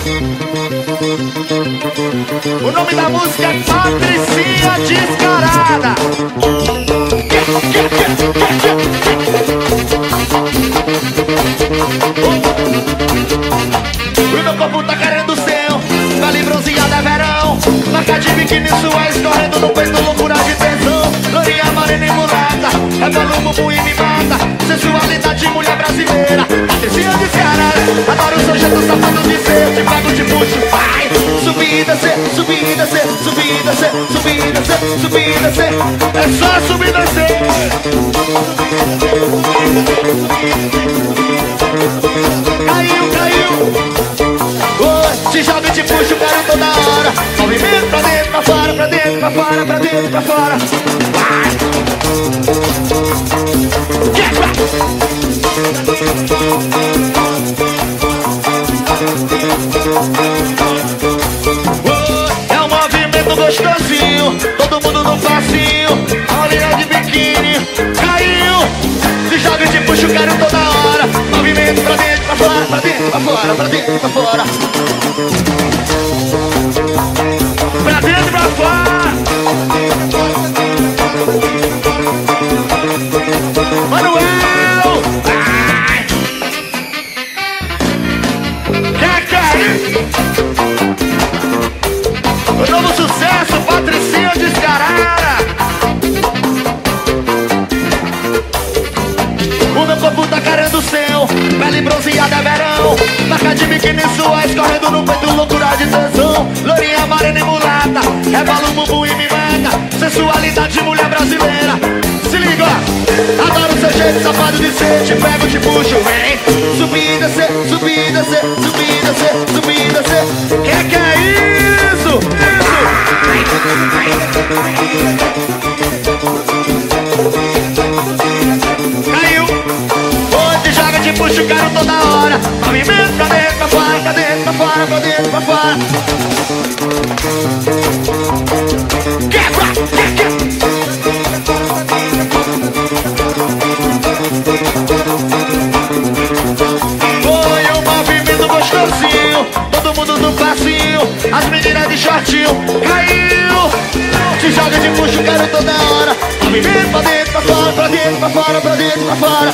O nome da música é Patricinha Descarada. O meu corpo tá querendo céu, pele bronzeada é verão, marca de biquíni sua escorrendo no peito, loucura de tesão. Lourinha, morena e mulata, é volume, bumbum e me mata. Sensualidade, mulher brasileira, Patricinha Descarada. Adoro o seu jeito safado de ser, te pego, te puxo, vai. Subir e descer, subir e descer, subir e descer, subir e descer, subir e descer. É só subir e descer. Caiu, caiu. Te joga e te puxa o cara toda hora. Movimento pra dentro, pra fora, pra dentro, pra fora, pra dentro, pra fora. Vai! É um movimento gostosinho, todo mundo no passinho. Olha de biquíni, caiu. Te joga e te puxa o cara toda hora. Movimento pra dentro, pra fora, pra dentro, pra fora, pra dentro, pra fora. Pra dentro e pra fora. Manuel! Ai! Que é isso? O novo sucesso, Patricinha Descarada. O meu corpo tá querendo o céu, pele bronzeada é verão, marca de biquíni sua escorrendo no peito, loucura de tesão. Lourinha, morena e mulata, rebola o bumbum e me mata. Sensualidade, mulher brasileira. Se liga, adoro o seu jeito safado de ser, te pego, te puxo, vem. Subir e descer, subir e descer, subir e descer, subir e descer. Que é isso? Caiu. Hoje joga, te puxa o cara toda hora. Movimento pra dentro, pra fora, pra dentro, pra fora, pra dentro, pra fora. Quebra, quebra. Foi um movimento gostosinho, todo mundo no passinho, as meninas de shortinho, caiu. Te joga, te puxa o cara toda hora. Movimento pra dentro, pra fora, pra dentro, pra fora, pra dentro, pra fora.